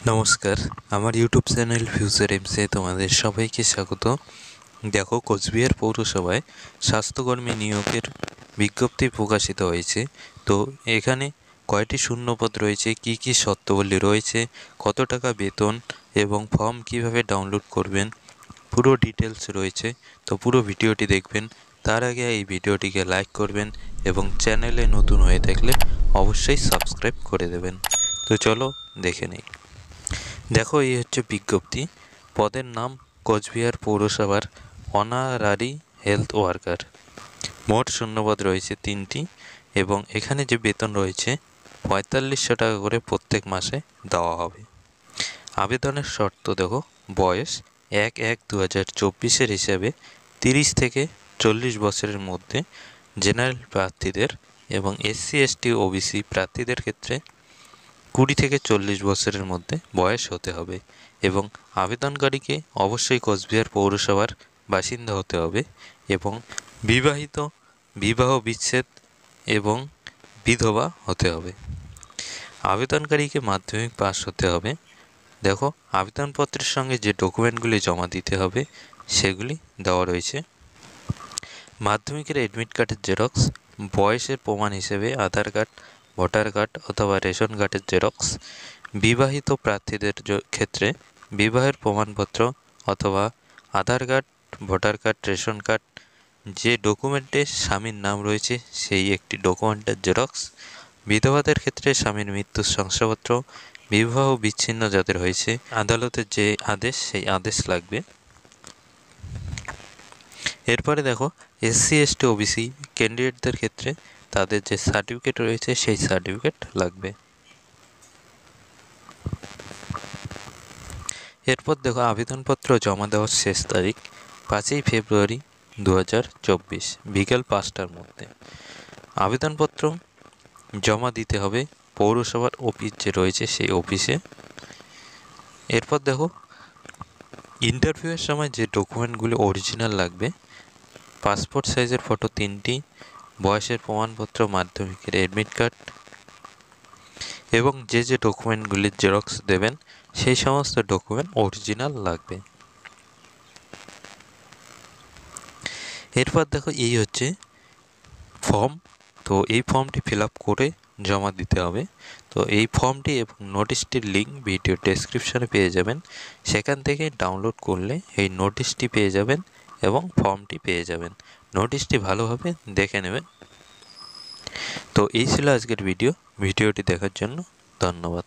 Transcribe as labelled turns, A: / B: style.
A: নমস্কার, আমার YouTube channel future এমসে তোমাদের সবাইকে স্বাগত। দেখো, কোচবিহার পৌরসভায় স্বাস্থ্যকর্মী নিয়োগের বিজ্ঞপ্তি প্রকাশিত হয়েছে। তো এখানে কয়টি শূন্যপদ রয়েছে, কি কি শর্তাবলী রয়েছে, কত টাকা বেতন এবং ফর্ম কিভাবে ডাউনলোড করবেন, পুরো ডিটেলস রয়েছে। তো পুরো ভিডিওটি দেখবেন। তার আগে এই ভিডিওটিকে লাইক করবেন এবং চ্যানেলে নতুন হয়ে থাকলে অবশ্যই সাবস্ক্রাইব করে দেবেন। তো চলো দেখে নিই। দেখো, এই হচ্ছে বিজ্ঞপ্তি। পদের নাম কোচবিহার পৌরসভার অনারারি হেলথ ওয়ার্কার। মোট শূন্যপদ রয়েছে 3টি এবং এখানে যে বেতন রয়েছে 4500 টাকা করে প্রত্যেক মাসে দেওয়া হবে। আবেদনের শর্ত দেখো, বয়স 1/1/2024 হিসাবে 30 থেকে 40 বছরের মধ্যে জেনারেল প্রার্থীদের এবং SC/ST OBC প্রার্থীদের ক্ষেত্রে 20 থেকে 40 বছরের মধ্যে বয়স হতে হবে এবং আবেদনকারীকে অবশ্যই কোচবিহার পৌরসভার বাসিন্দা হতে হবে এবং বিবাহিত, বিবাহ বিচ্ছেদ এবং বিধবা হতে হবে। আবেদনকারীকে মাধ্যমিক পাস হতে হবে। দেখো, আবেদনপত্রের সঙ্গে যে ডকুমেন্টগুলি জমা দিতে হবে সেগুলি দেওয়া রয়েছে। মাধ্যমিকের অ্যাডমিট কার্ডের জেরক্স, বয়সের প্রমাণ হিসেবে আধার কার্ড, ভোটার কার্ড অথবা রেশন কার্ডের জেরক্স। বিবাহিত প্রার্থীদের ক্ষেত্রে বিবাহের প্রমাণপত্র অথবা Aadhaar card, voter card, ration card, যে ডকুমেন্টে স্বামীর নাম রয়েছে সেই একটি ডকুমেন্টের জেরক্স। বিধবাদের ক্ষেত্রে স্বামীর মৃত্যুর শংসাপত্র, বিবাহ বিচ্ছিন্ন যাদের হয়েছে আদালতের যে আদেশ সেই আদেশ লাগবে। এরপরে দেখো, SC/ST OBC ক্যান্ডিডেটদের ক্ষেত্রে তাদের যে সার্টিফিকেট রয়েছে সেই সার্টিফিকেট লাগবে। এরপর দেখো, আবেদনপত্র জমা দেওয়ার শেষ তারিখ 5ই ফেব্রুয়ারি 2024 বিকেল 5টার মধ্যে। আবেদনপত্র জমা দিতে হবে পৌরসভার অফিস যে রয়েছে সেই অফিসে। এরপর দেখো, ইন্টারভিউয়ের সময় যে ডকুমেন্টগুলি অরিজিনাল লাগবে: পাসপোর্ট সাইজের ফটো 3টি, বয়সের প্রমাণপত্র, মাধ্যমিকের অ্যাডমিট কার্ড এবং যে যে ডকুমেন্টগুলির জেরক্স দেবেন সেই সমস্ত ডকুমেন্ট অরিজিনাল লাগবে। এরপর দেখো, এই হচ্ছে ফর্ম। তো এই ফর্মটি ফিল আপ করে জমা দিতে হবে। তো এই ফর্মটি এবং নোটিশটির লিঙ্ক ভিডিও ডেসক্রিপশনে পেয়ে যাবেন। সেখান থেকে ডাউনলোড করলে এই নোটিশটি পেয়ে যাবেন এবং ফর্মটি পেয়ে যাবেন। নোটিশটি ভালোভাবে দেখে নেবেন। তো এই ছিল আজকের ভিডিওটি দেখার জন্য ধন্যবাদ।